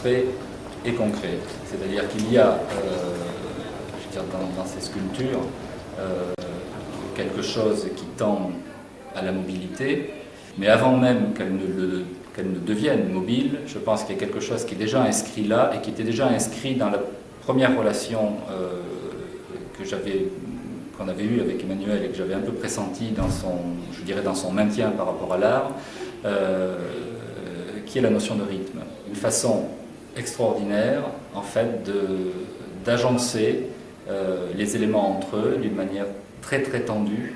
abstrait et concret. C'est-à-dire qu'il y a, je veux dire, dans ces sculptures, quelque chose qui tend à la mobilité, mais avant même qu'elle ne devienne mobile, je pense qu'il y a quelque chose qui est déjà inscrit là et qui était déjà inscrit dans la première relation qu'on avait eue avec Emmanuel et que j'avais un peu pressenti dans son maintien par rapport à l'art, qui est la notion de rythme. Une façon extraordinaire, en fait, d'agencer les éléments entre eux d'une manière très très tendue,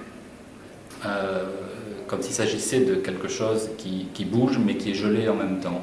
comme s'il s'agissait de quelque chose qui bouge mais qui est gelé en même temps.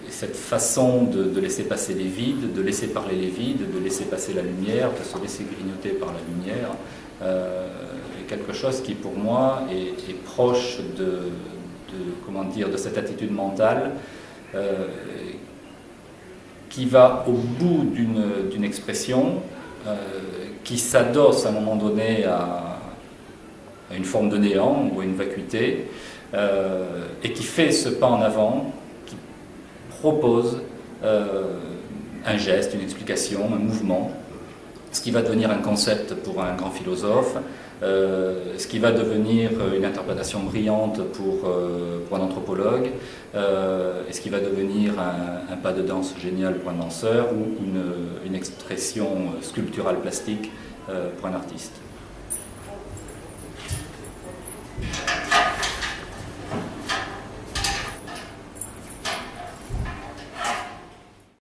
Et cette façon de laisser passer les vides, de laisser parler les vides, de laisser passer la lumière, de se laisser grignoter par la lumière, est quelque chose qui pour moi est proche de cette attitude mentale qui va au bout d'une expression, qui s'adosse à un moment donné à une forme de néant ou à une vacuité, et qui fait ce pas en avant, qui propose un geste, une explication, un mouvement, ce qui va devenir un concept pour un grand philosophe, ce qui va devenir une interprétation brillante pour un anthropologue, et ce qui va devenir un pas de danse génial pour un danseur ou une expression sculpturale plastique pour un artiste.